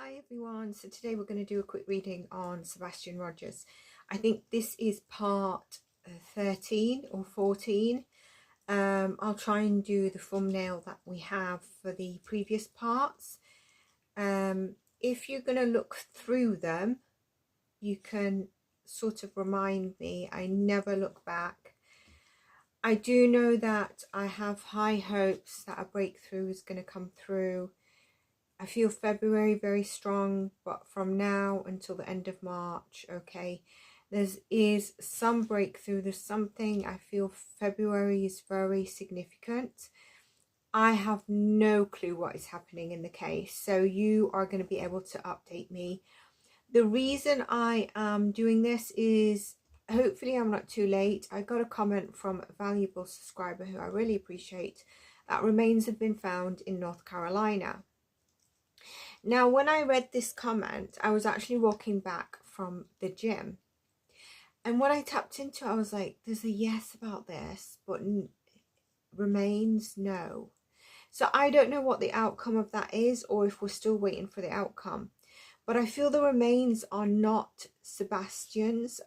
Hi everyone, so today we're going to do a quick reading on Sebastianrogers. I think this is part 13 or 14. I'll try and do the thumbnail that we have for the previous parts. If you're going to look through them, you can sort of remind me. I never look back. I do know that I have high hopes that a breakthrough is going to come through. I feel February very strong, but from now until the end of March, okay, there is some breakthrough. There's something I feel February is very significant. I have no clue what is happening in the case, so you are going to be able to update me. The reason I am doing this is hopefully I'm not too late. I got a comment from a valuable subscriber who I really appreciate that remains have been found in North Carolina. Now, when I read this comment, I was actually walking back from the gym. And when I tapped into it, I was like, there's a yes about this, but remains no. So I don't know what the outcome of that is, or if we're still waiting for the outcome. But I feel the remains are not Sebastian's.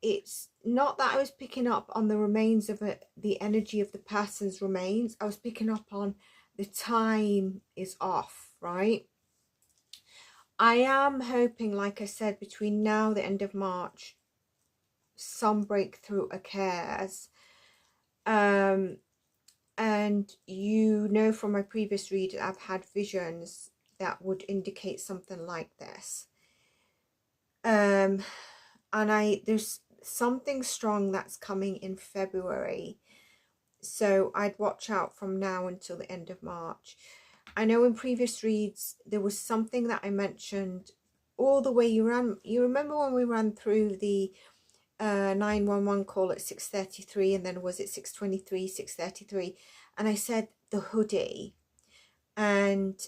It's not that I was picking up on the remains of the energy of the person's remains. I was picking up on the time is off, right? I am hoping, like I said, between now and the end of March, some breakthrough occurs. And you know from my previous read, I've had visions that would indicate something like this. And there's something strong that's coming in February. So I'd watch out from now until the end of March. I know in previous reads, there was something that I mentioned all the way you remember when we ran through the 911 call at 6:33, and then was it 6:23, 6:33, and I said the hoodie, and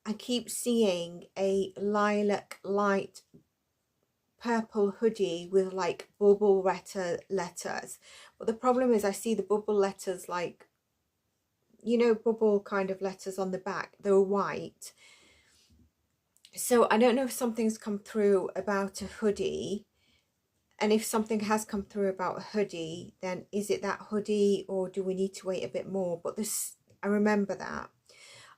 I keep seeing a lilac light purple hoodie with like bubble letters, but the problem is I see the bubble letters, like, you know, bubble kind of letters on the back. They're white, so I don't know if something's come through about a hoodie. And if something has come through about a hoodie, then is it that hoodie, or do we need to wait a bit more? But this, I remember that.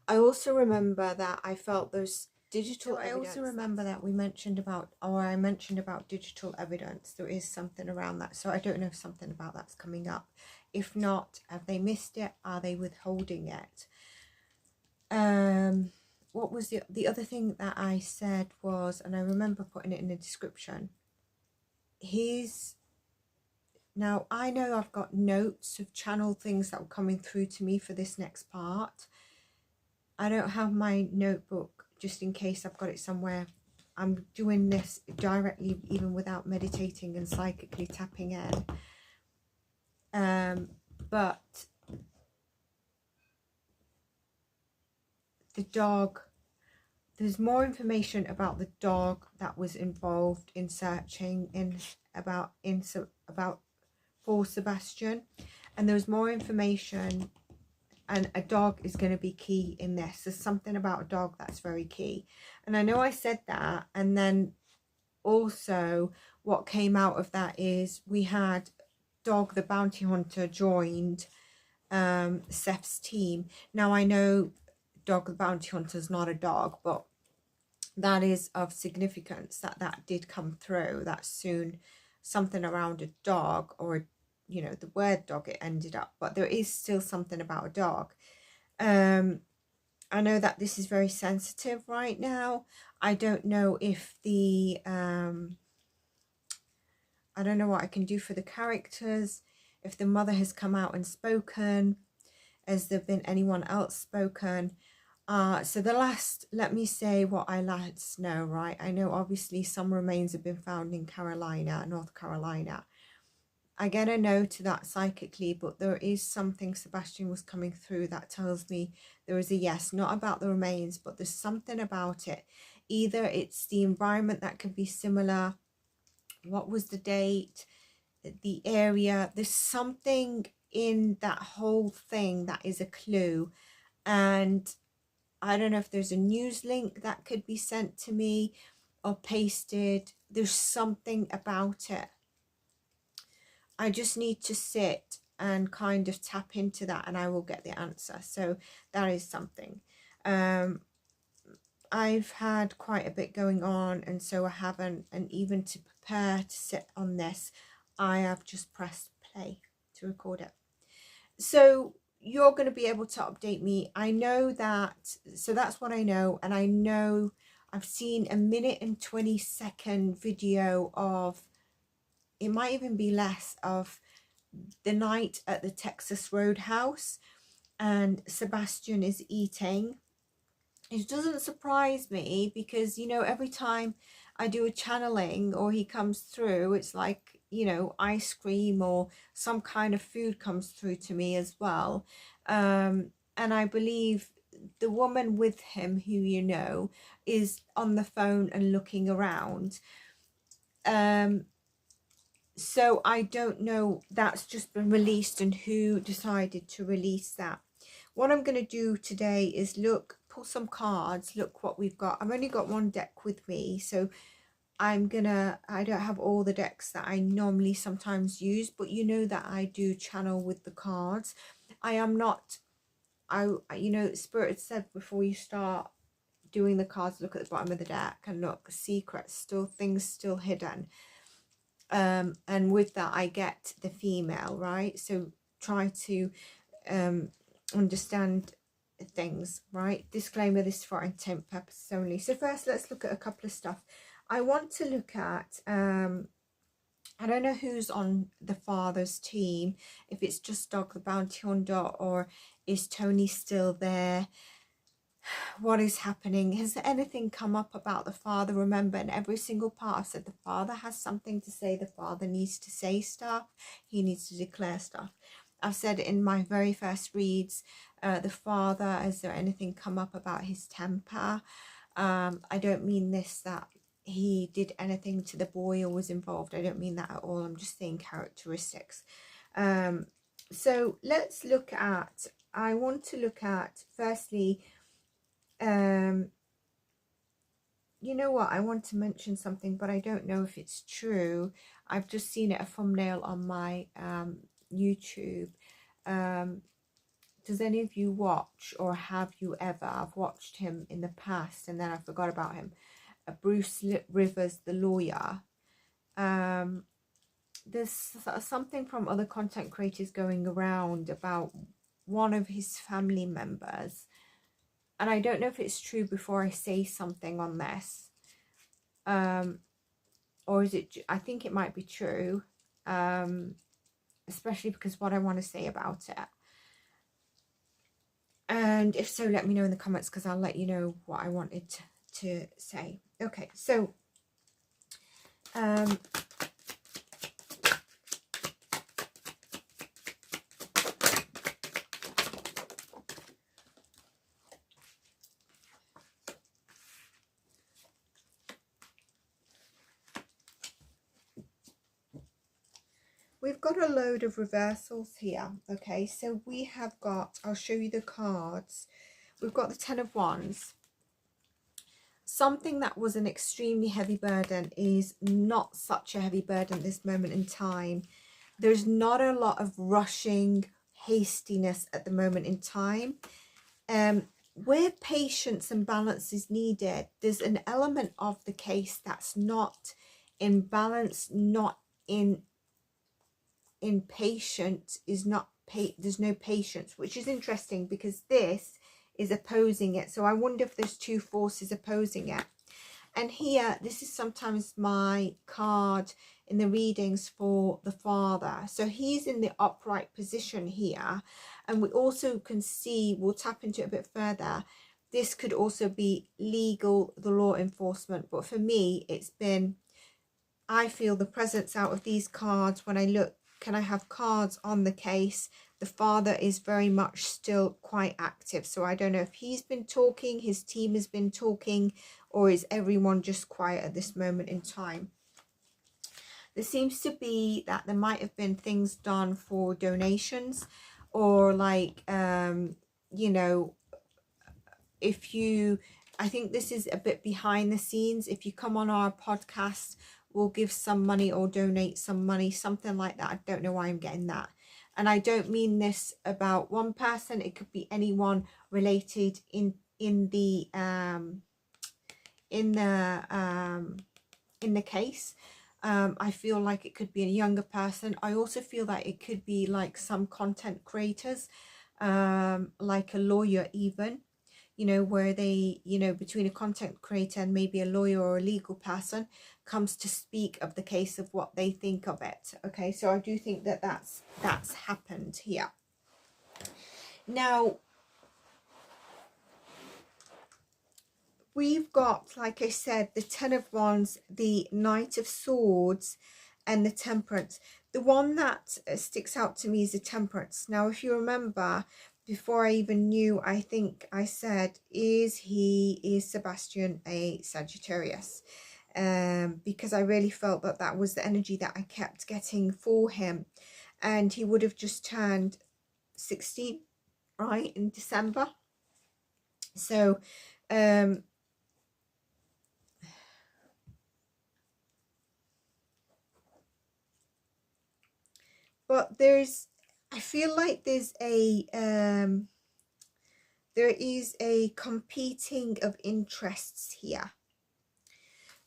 I also remember that I felt those digital evidence. I also remember that we mentioned about, or I mentioned about digital evidence. There is something around that. So I don't know if something about that's coming up. If not, have they missed it? Are they withholding it? What was the other thing that I said was, and I remember putting it in the description, now I know I've got notes of channel things that were coming through to me for this next part. I don't have my notebook just in case I've got it somewhere. I'm doing this directly, even without meditating and psychically tapping in. But the dog, there's more information about the dog that was involved in searching for Sebastian, and there's more information, and a dog is going to be key in this. There's something about a dog that's very key, and I know I said that, and then also what came out of that is we had Dog the bounty hunter joined Seth's team. Now I know Dog the bounty hunter is not a dog, but that is of significance that did come through. That soon something around a dog, or you know, the word dog, it ended up, but there is still something about a dog. I know that this is very sensitive right now. I don't know if the I don't know what I can do for the characters, if the mother has come out and spoken, has there been anyone else spoken. So the last, let me say what I last know, right? I know obviously some remains have been found in North Carolina. I get a no to that psychically, but there is something Sebastian was coming through that tells me there is a yes, not about the remains, but there's something about it. Either it's the environment that could be similar. What was the date? The area. There's something in that whole thing that is a clue. And I don't know if there's a news link that could be sent to me or pasted. There's something about it. I just need to sit and kind of tap into that, and I will get the answer. So that is something. I've had quite a bit going on, and so I haven't, and even to prepare to sit on this, I have just pressed play to record it. So you're going to be able to update me. I know that, so that's what I know. And I know I've seen a 1:20 video of, it might even be less, of the night at the Texas Roadhouse, and Sebastian is eating. It doesn't surprise me because, you know, every time I do a channeling or he comes through, it's like, you know, ice cream or some kind of food comes through to me as well. And I believe the woman with him, who you know, is on the phone and looking around. So I don't know, that's just been released and who decided to release that. What I'm going to do today is pull some cards, look what we've got. I've only got one deck with me, so I don't have all the decks that I normally sometimes use, but you know that I do channel with the cards. I am not, you know, Spirit said before you start doing the cards, look at the bottom of the deck and look, secrets, still things still hidden. And with that I get the female, right? So try to understand things, right? Disclaimer, this is for intent purposes only. So first let's look at a couple of stuff. I want to look at I don't know who's on the father's team, if it's just Dog the Bounty Hunter, or is Tony still there? What is happening? Has anything come up about the father? Remember, in every single part I've said the father has something to say. The father needs to say stuff. He needs to declare stuff. I've said in my very first reads, the father, has there anything come up about his temper? I don't mean this, that he did anything to the boy or was involved. I don't mean that at all. I'm just saying characteristics. So let's look at, I want to look at, firstly, you know what, I want to mention something, but I don't know if it's true. I've just seen it, a thumbnail on my YouTube. Does any of you watch, or have you ever, I've watched him in the past and then I forgot about him, Bruce Rivers, the lawyer. There's something from other content creators going around about one of his family members, and I don't know if it's true before I say something on this, or is it, I think it might be true, especially because what I want to say about it. And if so, let me know in the comments, because I'll let you know what I wanted to say. Okay, so we've got a load of reversals here. Okay, so we have got, I'll show you the cards. We've got the 10 of Wands. Something that was an extremely heavy burden is not such a heavy burden at this moment in time. There's not a lot of rushing, hastiness at the moment in time. Where patience and balance is needed, there's an element of the case that's not in balance, not in patient, is not there's no patience, which is interesting because this is opposing it. So I wonder if there's two forces opposing it. And here, this is sometimes my card in the readings for the father. So he's in the upright position here, and we also can see, we'll tap into it a bit further, this could also be legal, the law enforcement. But for me, it's been, I feel the presence out of these cards when I look, can I have cards on the case? The father is very much still quite active. So I don't know if he's been talking, his team has been talking, or is everyone just quiet at this moment in time? There seems to be that there might have been things done for donations, or like, you know, if you, I think this is a bit behind the scenes. If you come on our podcast, we'll give some money or donate some money, something like that. I don't know why I'm getting that. And I don't mean this about one person. It could be anyone related in the case. I feel like it could be a younger person. I also feel that it could be like some content creators, like a lawyer even, you know, where they, you know, between a content creator and maybe a lawyer or a legal person comes to speak of the case, of what they think of it. Okay, so I do think that that's happened here. Now, we've got, like I said, the Ten of Wands, the Knight of Swords, and the Temperance. The one that sticks out to me is the Temperance. Now, if you remember, before I even knew, I think I said, is Sebastian a Sagittarius? Because I really felt that that was the energy that I kept getting for him. And he would have just turned 16, right, in December. So, but I feel like there is a competing of interests here.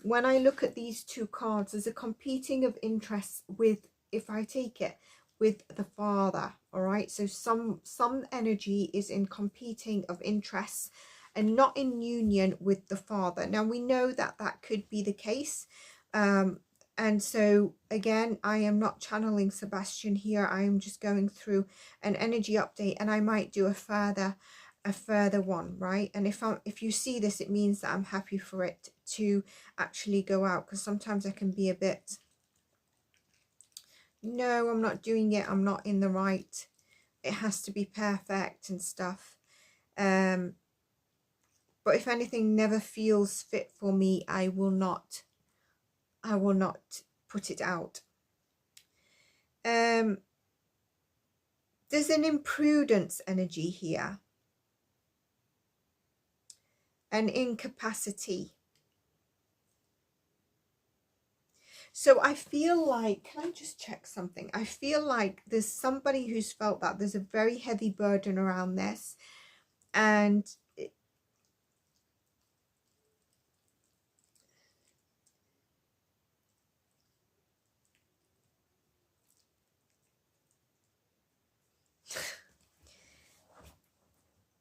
When I look at these two cards, there's a competing of interests with, if I take it, with the father, all right? So some energy is in competing of interests and not in union with the father. Now, we know that that could be the case. And so, again, I am not channeling Sebastian here. I am just going through an energy update, and I might do a further one, right? And if you see this, it means that I'm happy for it to actually go out, because sometimes I can be a bit, no, I'm not doing it, I'm not in the right, it has to be perfect and stuff. But if anything never feels fit for me, I will not put it out. There's an imprudence energy here, an incapacity. So I feel like, can I just check something? I feel like there's somebody who's felt that there's a very heavy burden around this, and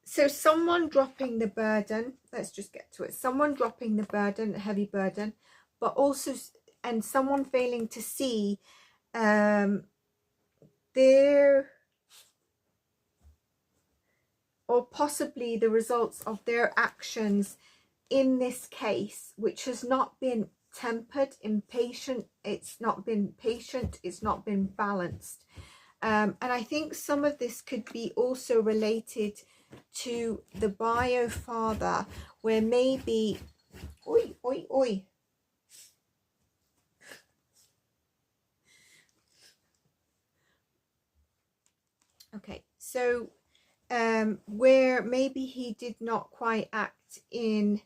so someone dropping the burden, let's just get to it. Someone dropping the burden, heavy burden, but also, and someone failing to see their, or possibly the results of their actions in this case, which has not been tempered, impatient, it's not been patient, it's not been balanced. And I think some of this could be also related to the bio father, where maybe, oi, oi, oi. Okay, so where maybe he did not quite act in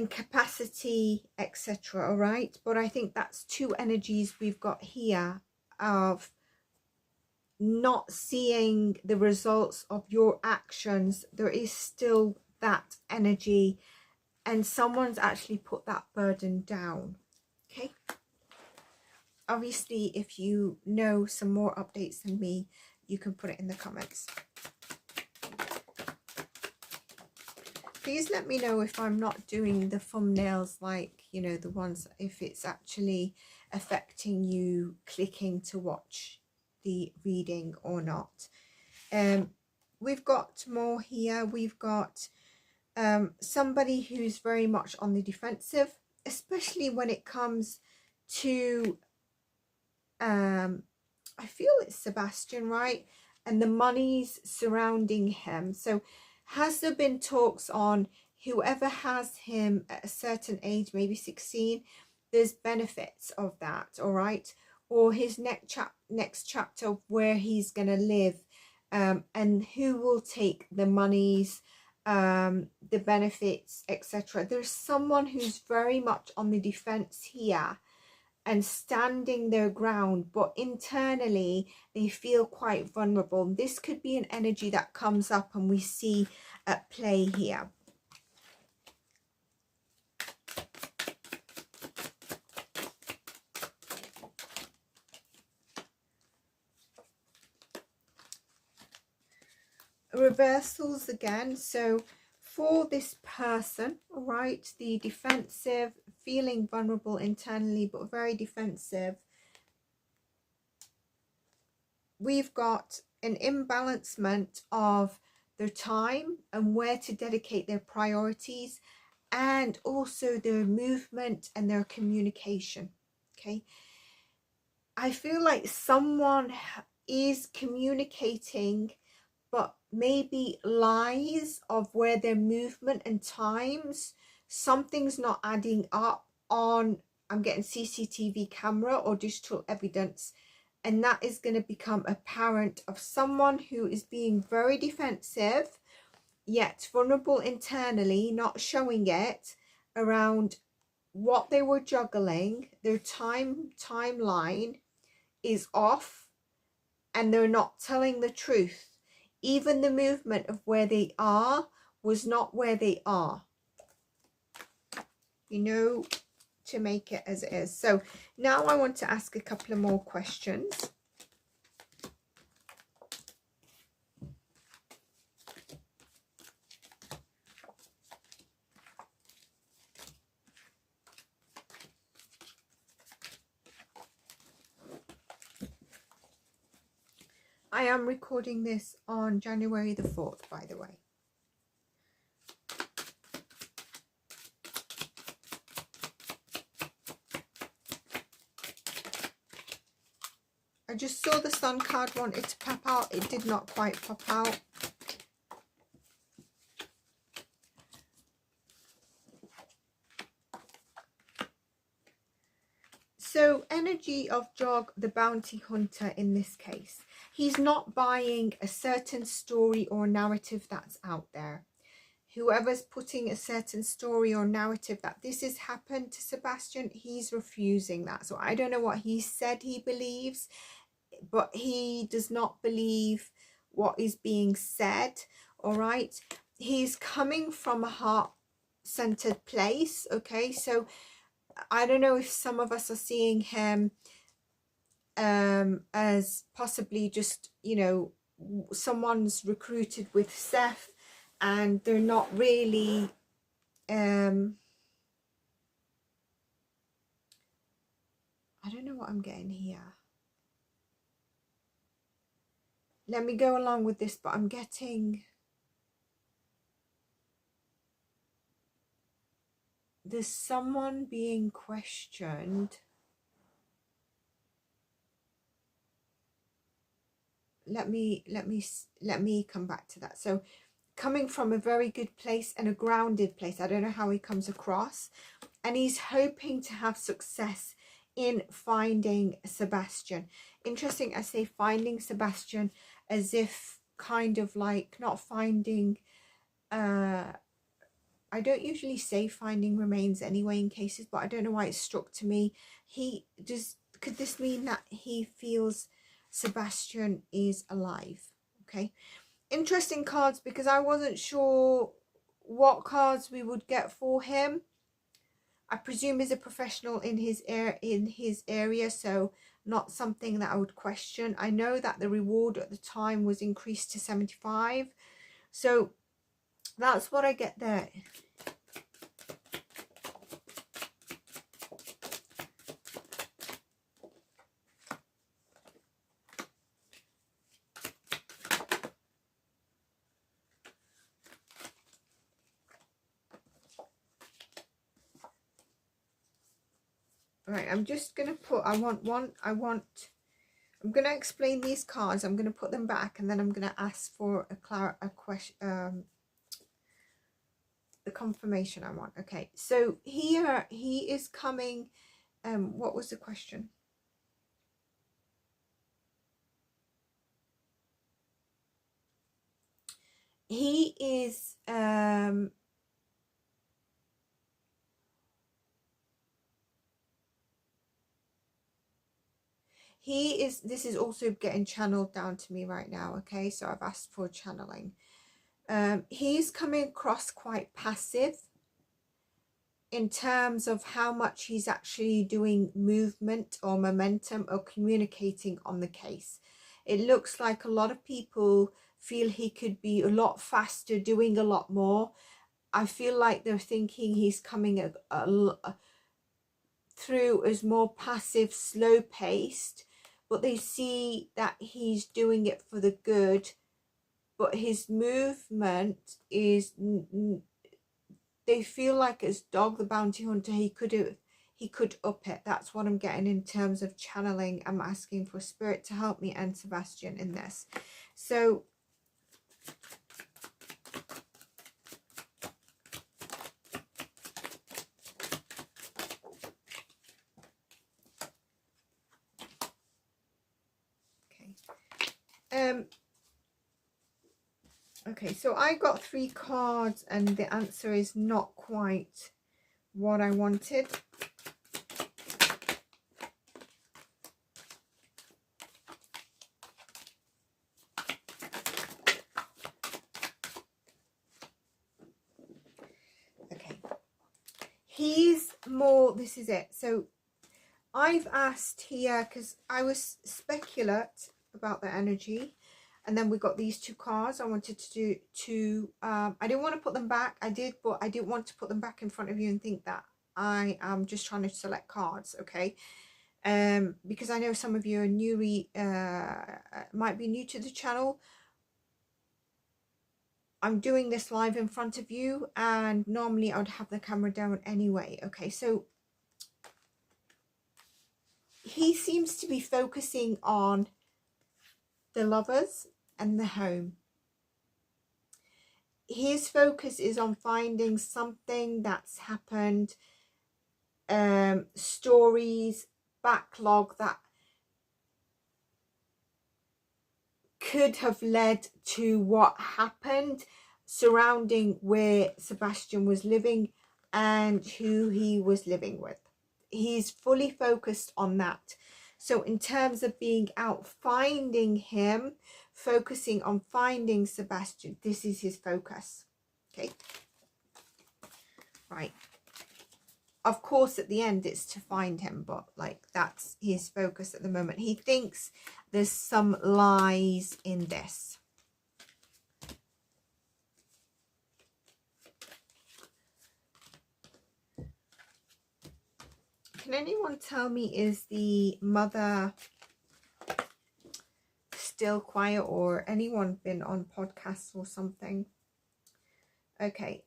capacity, etc. All right, but I think that's two energies we've got here of not seeing the results of your actions. There is still that energy, and someone's actually put that burden down. Okay, obviously if you know some more updates than me, you can put it in the comments. Please let me know if I'm not doing the thumbnails, like, you know, the ones, if it's actually affecting you clicking to watch the reading or not. We've got more here. We've got somebody who's very much on the defensive, especially when it comes to I feel it's Sebastian, right? And the monies surrounding him. So has there been talks on whoever has him at a certain age, maybe 16, there's benefits of that, all right? Or his next chapter of where he's going to live, and who will take the monies, the benefits, etc. There's someone who's very much on the defense here and standing their ground, but internally they feel quite vulnerable. This could be an energy that comes up and we see at play here. Reversals again. So for this person, right, the defensive, feeling vulnerable internally but very defensive, we've got an imbalancement of their time and where to dedicate their priorities, and also their movement and their communication. Okay, I feel like someone is communicating, but maybe lies of where their movement and times, something's not adding up on, I'm getting CCTV camera or digital evidence, and that is going to become apparent of someone who is being very defensive yet vulnerable internally, not showing it, around what they were juggling. Their timeline is off and they're not telling the truth. Even the movement of where they are was not where they are, you know, to make it as it is. So now I want to ask a couple of more questions. I am recording this on January the 4th, by the way. I just saw the Sun card wanted to pop out. It did not quite pop out. So energy of Jog, the bounty hunter in this case. He's not buying a certain story or narrative that's out there. Whoever's putting a certain story or narrative that this has happened to Sebastian, he's refusing that. So I don't know what he said he believes, but he does not believe what is being said, all right? He's coming from a heart-centered place, okay? So I don't know if some of us are seeing him as possibly just, you know, someone's recruited with Seth and they're not really I don't know what I'm getting here. Let me go along with this, but I'm getting there's someone being questioned. Let me come back to that. So coming from a very good place and a grounded place, I don't know how he comes across, and he's hoping to have success in finding Sebastian. Interesting, I say finding Sebastian as if kind of like not finding, I don't usually say finding remains anyway in cases, but I don't know why it struck to me. Could this mean that he feels Sebastian is alive? Okay, interesting cards, because I wasn't sure what cards we would get for him. I presume he's a professional in his area, so not something that I would question. I know that the reward at the time was increased to 75, so that's what I get there. Right, I'm just going to put, I'm going to explain these cards. I'm going to put them back, and then I'm going to ask for a question, the confirmation I want. Okay, so here he is coming. What was the question? he is this is also getting channeled down to me right now, okay? So I've asked for channeling. He's coming across quite passive in terms of how much he's actually doing movement or momentum or communicating on the case. It looks like a lot of people feel he could be a lot faster, doing a lot more. I feel like they're thinking he's coming through as more passive, slow paced, but they see that he's doing it for the good, but his movement is, they feel like as Dog the Bounty Hunter, he could up it. That's what I'm getting in terms of channeling. I'm asking for Spirit to help me and Sebastian in this. So okay, so I got 3 cards and the answer is not quite what I wanted. Okay, he's more, this is it. So I've asked here, because I was speculate about the energy, and then we got these 2 cards. I wanted to do 2, I didn't want to put them back. I did, but I didn't want to put them back in front of you and think that I am just trying to select cards, okay? Because I know some of you are might be new to the channel. I'm doing this live in front of you, and normally I would have the camera down anyway, okay? So he seems to be focusing on the lovers and the home. His focus is on finding something that's happened, stories, backlog that could have led to what happened surrounding where Sebastian was living and who he was living with. He's fully focused on that. So in terms of being out finding him, focusing on finding Sebastian, this is his focus. Okay. Right. Of course, at the end, it's to find him, but like that's his focus at the moment. He thinks there's some lies in this. Can anyone tell me, is the mother still quiet, or anyone been on podcasts or something? Okay.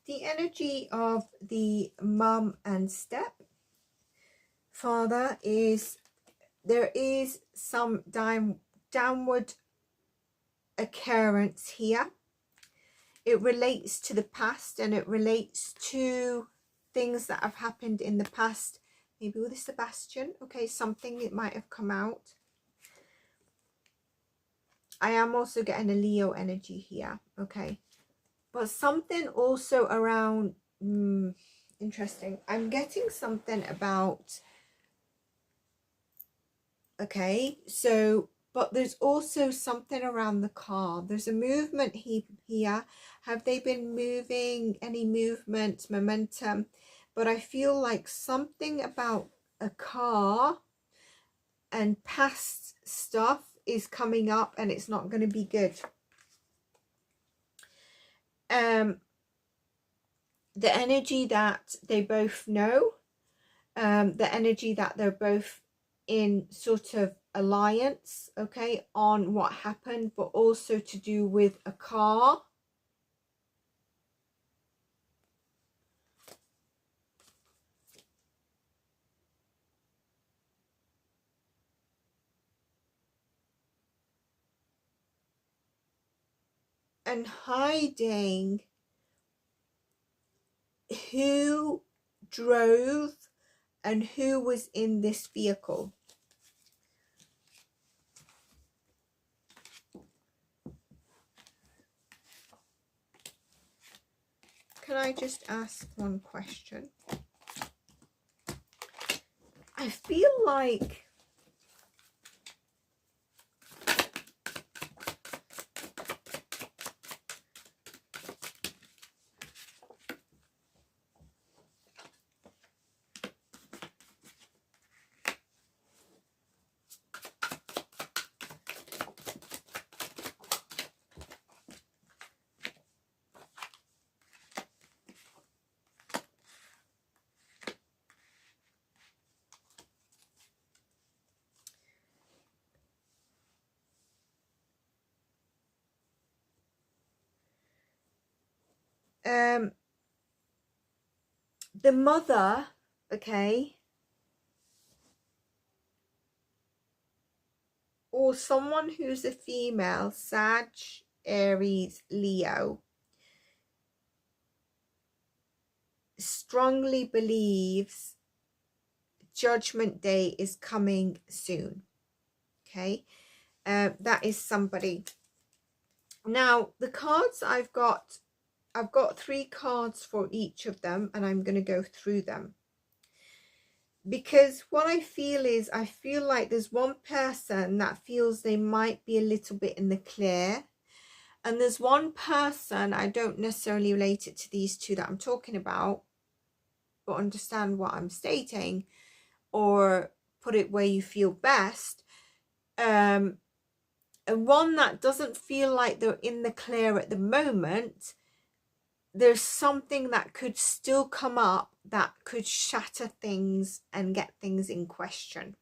The energy of the mum and stepfather is, there is some downward occurrence here. It relates to the past, and it relates to things that have happened in the past, maybe with a Sebastian, okay, something that might have come out. I am also getting a Leo energy here, okay. But something also around, interesting. I'm getting something about, okay, so, but there's also something around the car. There's a movement here. Have they been moving, any movement, momentum? But I feel like something about a car and past stuff is coming up, and it's not going to be good. The energy that they both know, the energy that they're both in sort of alliance, okay, on what happened, but also to do with a car. and hiding who drove and who was in this vehicle. Can I just ask one question? I feel like the mother, okay, or someone who's a female, Sag, Aries, Leo, strongly believes Judgment Day is coming soon. Okay, that is somebody. Now the cards I've got 3 cards for each of them, and I'm going to go through them, because what I feel is, I feel like there's one person that feels they might be a little bit in the clear, and there's one person, I don't necessarily relate it to these two that I'm talking about, but understand what I'm stating, or put it where you feel best, and one that doesn't feel like they're in the clear at the moment. There's something that could still come up that could shatter things and get things in question,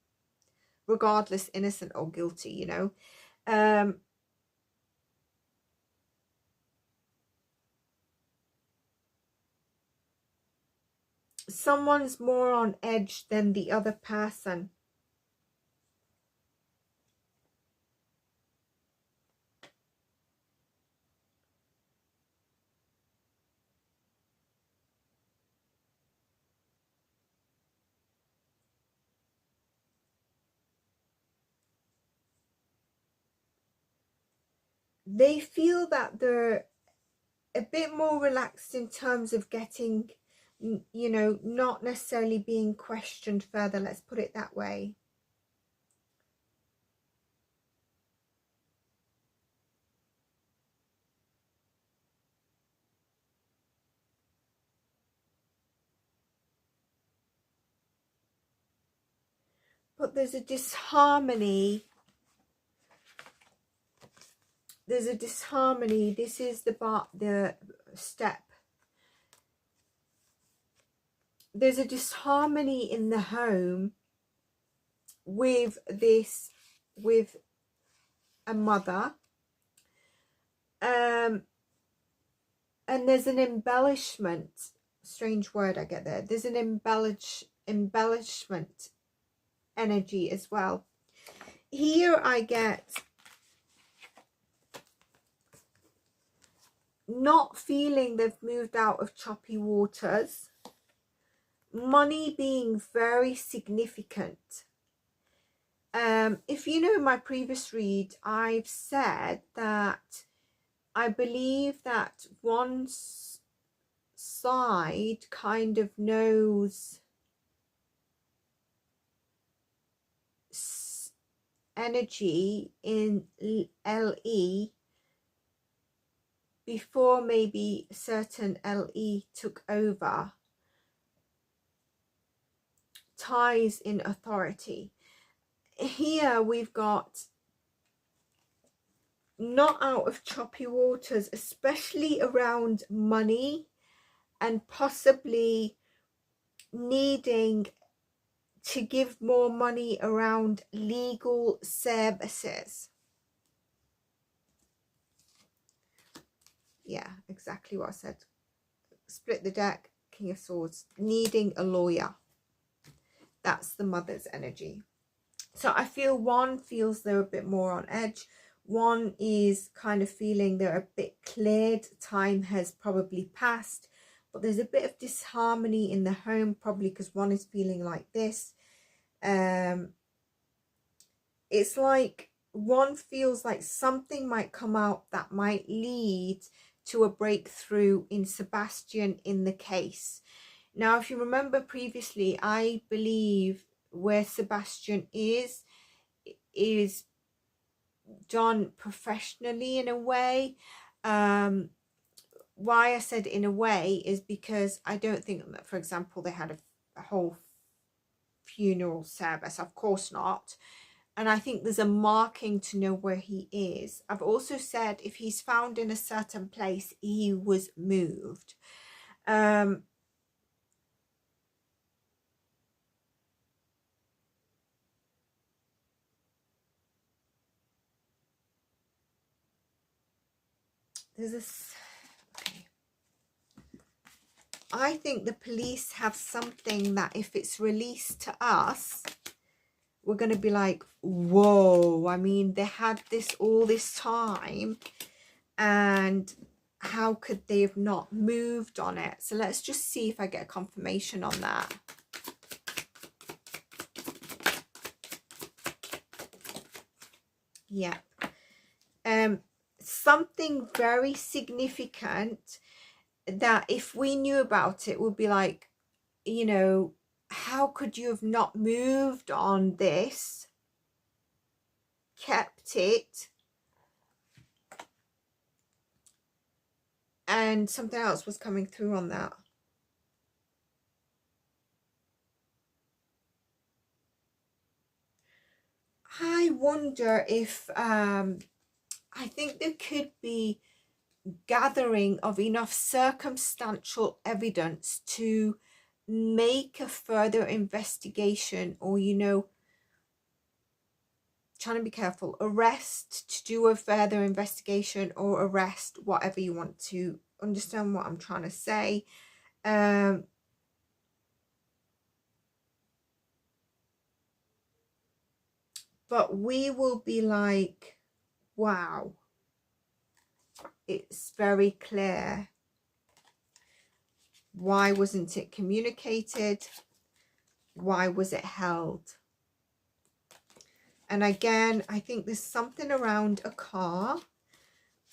regardless innocent or guilty, you know. Someone's more on edge than the other person. They feel that they're a bit more relaxed in terms of getting, you know, not necessarily being questioned further, let's put it that way. But there's a disharmony. There's a disharmony. This is the step. There's a disharmony in the home with this, with a mother. And there's an embellishment. Strange word I get there. There's an embellishment energy as well. Here I get not feeling they've moved out of choppy waters. Money being very significant. If you know my previous read, I've said that I believe that one side kind of knows energy in LE before maybe certain LE took over. Ties in authority. Here we've got not out of choppy waters, especially around money, and possibly needing to give more money around legal services. Yeah, exactly what I said. Split the deck, King of Swords, needing a lawyer. That's the mother's energy. So I feel one feels they're a bit more on edge. One is kind of feeling they're a bit cleared, time has probably passed, but there's a bit of disharmony in the home, probably because one is feeling like this. It's like one feels like something might come out that might lead to a breakthrough in Sebastian in the case. Now, if you remember previously, I believe where Sebastian is done professionally in a way. Why I said in a way is because I don't think that, for example, they had a whole funeral service. Of course not. And I think there's a marking to know where he is. I've also said if he's found in a certain place, he was moved. There's this. Okay. I think the police have something that if it's released to us, we're going to be like, whoa, I mean, they had this all this time, and how could they have not moved on it? So let's just see if I get a confirmation on that. Yeah. Something very significant that if we knew about it would be like, you know, how could you have not moved on this, kept it? And something else was coming through on that. I wonder if I think there could be gathering of enough circumstantial evidence to make a further investigation, or, you know, trying to be careful, arrest, to do a further investigation or arrest, whatever you want to understand what I'm trying to say. But we will be like, wow, it's very clear. Why wasn't it communicated? Why was it held? And again, I think there's something around a car,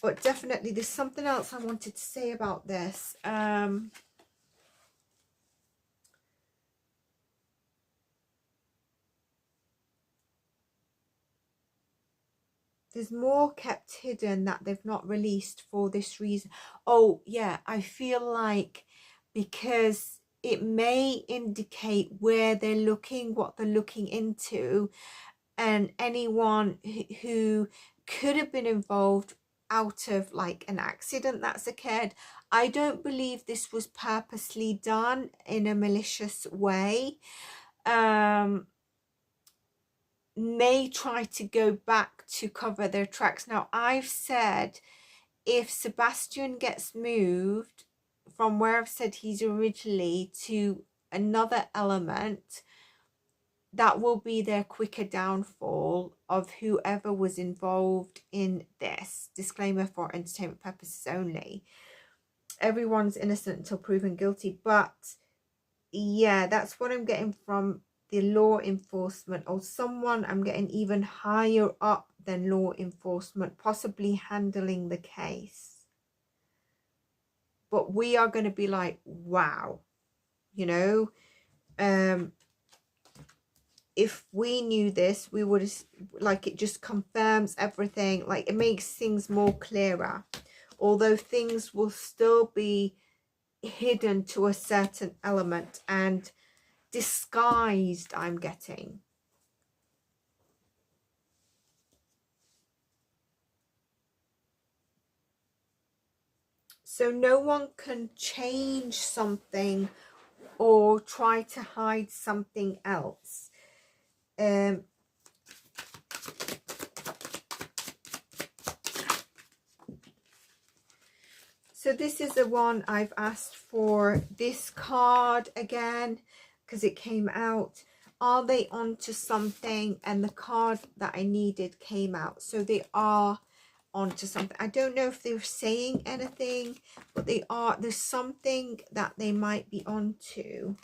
but definitely there's something else I wanted to say about this. There's more kept hidden that they've not released for this reason. Oh, yeah, I feel like because it may indicate where they're looking, what they're looking into, and anyone who could have been involved out of like an accident that's occurred. I don't believe this was purposely done in a malicious way. May try to go back to cover their tracks. Now, I've said if Sebastian gets moved from where I've said he's originally to another element, that will be their quicker downfall of whoever was involved in this. Disclaimer for entertainment purposes only. Everyone's innocent until proven guilty. But yeah, that's what I'm getting from the law enforcement, or someone I'm getting even higher up than law enforcement, possibly handling the case. But we are going to be like, wow, you know, if we knew this, we would, like, it just confirms everything. Like, it makes things more clearer, although things will still be hidden to a certain element and disguised, I'm getting. So no one can change something or try to hide something else. So this is the one I've asked for this card again because it came out. Are they onto something? And the card that I needed came out. So they are onto something. I don't know if they're saying anything, but there's something that they might be onto.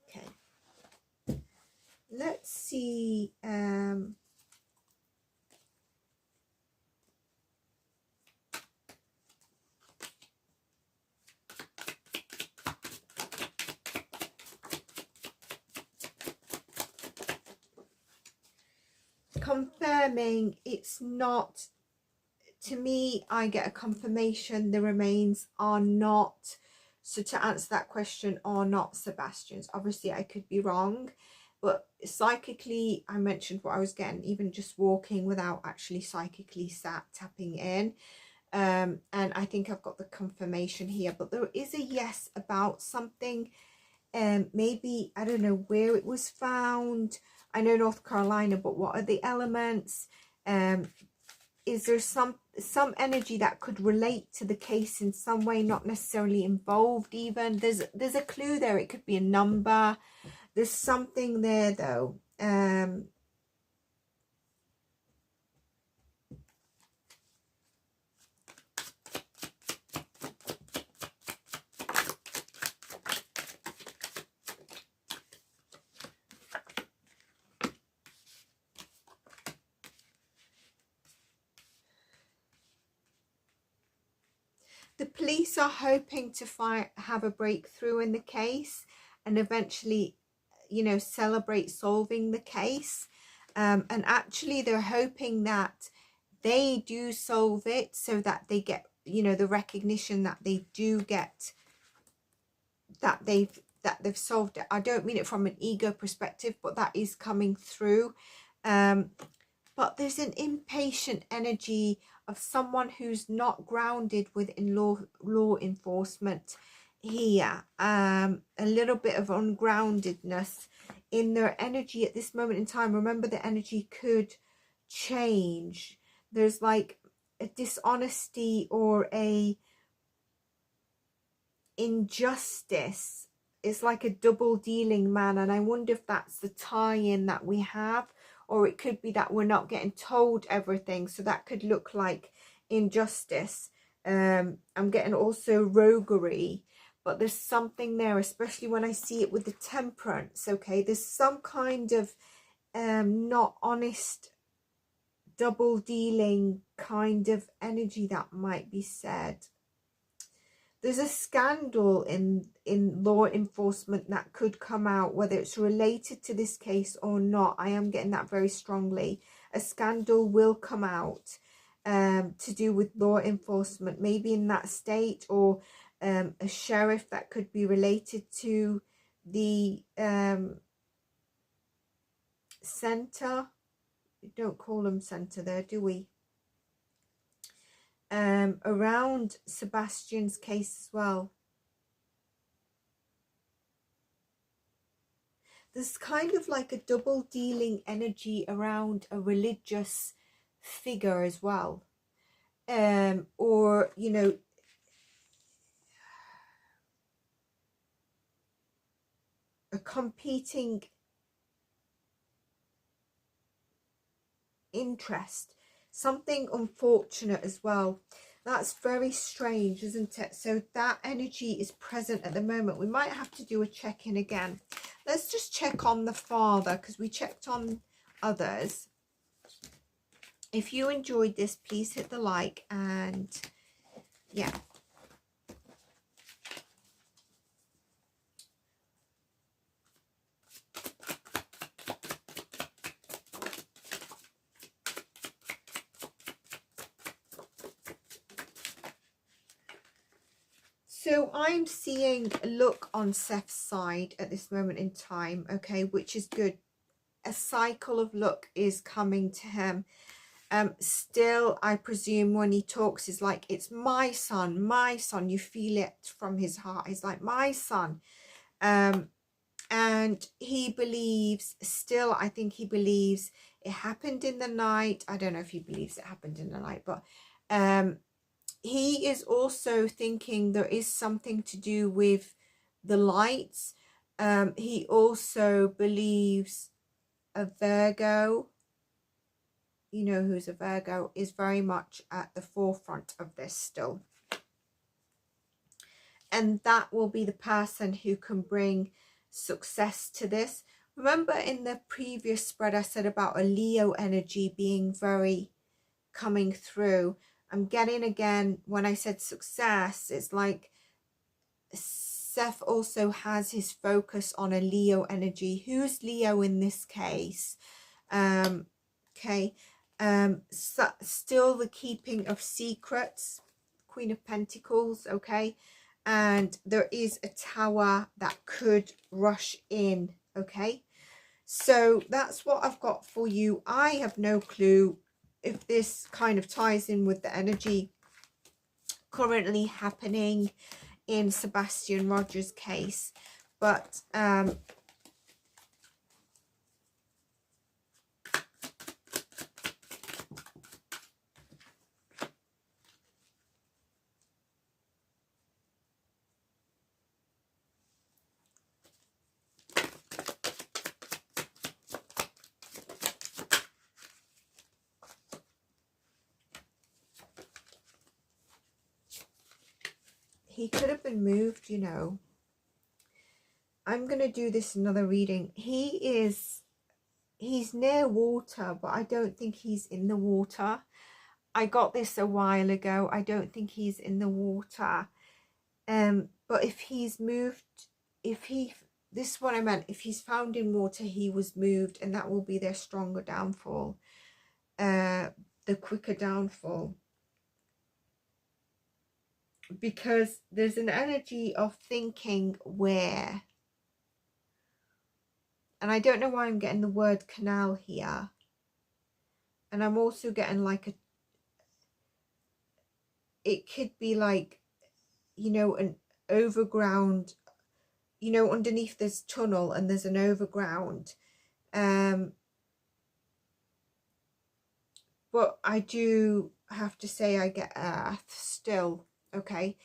Okay, let's see. Confirming it's not, to me, I get a confirmation the remains are not, so to answer that question, are not Sebastian's. Obviously I could be wrong, but psychically I mentioned what I was getting, even just walking without actually psychically tapping in. And I think I've got the confirmation here, but there is a yes about something. Maybe, I don't know where it was found. I know North Carolina, but what are the elements? Is there some energy that could relate to the case in some way, not necessarily involved even? There's a clue there. It could be a number. There's something there though. The police are hoping to have a breakthrough in the case and eventually, you know, celebrate solving the case. And actually they're hoping that they do solve it so that they get, you know, the recognition that they do get, that they've solved it. I don't mean it from an ego perspective, but that is coming through. But there's an impatient energy of someone who's not grounded within law enforcement here. A little bit of ungroundedness in their energy at this moment in time. Remember, the energy could change. There's like a dishonesty or a injustice. It's like a double dealing man, and I wonder if that's the tie-in that we have. Or it could be that we're not getting told everything. So that could look like injustice. I'm getting also roguery. But there's something there, especially when I see it with the temperance. Okay, there's some kind of not honest, double dealing kind of energy that might be said. There's a scandal in law enforcement that could come out, whether it's related to this case or not. I am getting that very strongly. A scandal will come out to do with law enforcement, maybe in that state, or a sheriff that could be related to the centre. We don't call them centre there, do we? Around Sebastian's case as well. There's kind of like a double dealing energy around a religious figure as well. Or, you know, a competing interest. Something unfortunate as well. That's very strange, isn't it? So that energy is present at the moment. We might have to do a check-in again. Let's just check on the father, because we checked on others. If you enjoyed this, please hit the like, and yeah. So I'm seeing a look on Seth's side at this moment in time, okay, which is good. A cycle of luck is coming to him. Still, I presume when he talks, is like, it's my son, my son. You feel it from his heart. He's like, my son. And he believes, still, I think he believes it happened in the night. I don't know if he believes it happened in the night, but he is also thinking there is something to do with the lights. He also believes a Virgo. you know, who's a Virgo, is very much at the forefront of this still. And that will be the person who can bring success to this. Remember in the previous spread I said about a Leo energy being very coming through. I'm getting again, when I said success, it's like Seth also has his focus on a Leo energy. Who's Leo in this case? Okay. So still the keeping of secrets, Queen of Pentacles, okay? And there is a tower that could rush in, okay? So that's what I've got for you. I have no clue if this kind of ties in with the energy currently happening in Sebastianrogers' case, but he could have been moved, you know. I'm going to do this another reading. He's near water, but I don't think he's in the water. I got this a while ago. I don't think he's in the water. But if he's moved, this is what I meant. If he's found in water, he was moved, and that will be their stronger downfall, the quicker downfall. Because there's an energy of thinking where, and I don't know why I'm getting the word canal here, and I'm also getting like a, it could be like, you know, an overground, you know, underneath this tunnel and there's an overground, but I do have to say I get earth still, okay.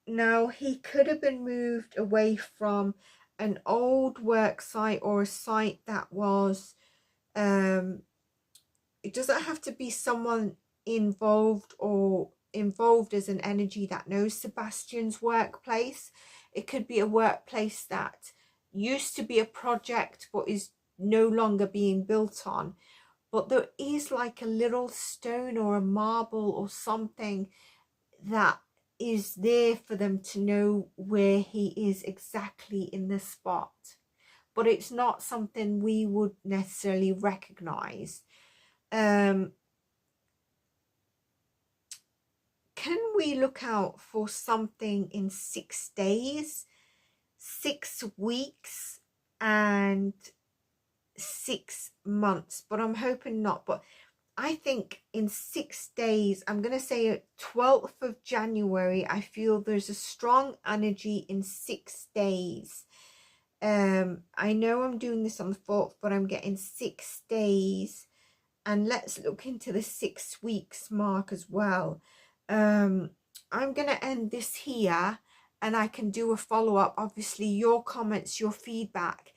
Now he could have been moved away from an old work site or a site that was, it doesn't have to be someone involved or involved as an energy that knows Sebastian's workplace. It could be a workplace that used to be a project but is no longer being built on. But there is like a little stone or a marble or something that is there for them to know where he is exactly in the spot. But it's not something we would necessarily recognize. Can we look out for something in 6 days, 6 weeks, and 6 months? But I'm hoping not. But I think in 6 days, I'm going to say 12th of January, I feel there's a strong energy in 6 days. I know I'm doing this on the 4th, but I'm getting 6 days. And let's look into the 6 weeks mark as well. I'm going to end this here, and I can do a follow-up. Obviously, your comments, your feedback,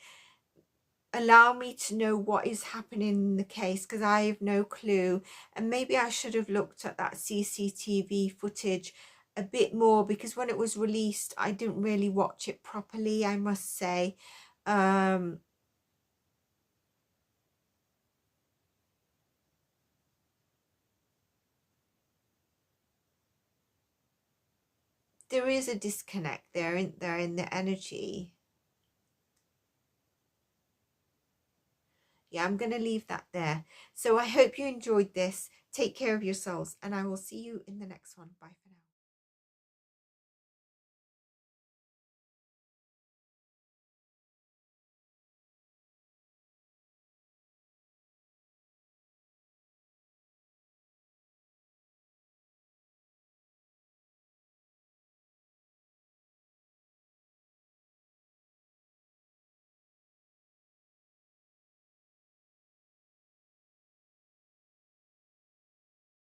allow me to know what is happening in the case, because I have no clue. And maybe I should have looked at that CCTV footage a bit more, because when it was released, I didn't really watch it properly, I must say. There is a disconnect there, isn't there, in the energy? Yeah, I'm going to leave that there. So I hope you enjoyed this. Take care of yourselves, and I will see you in the next one. Bye for now.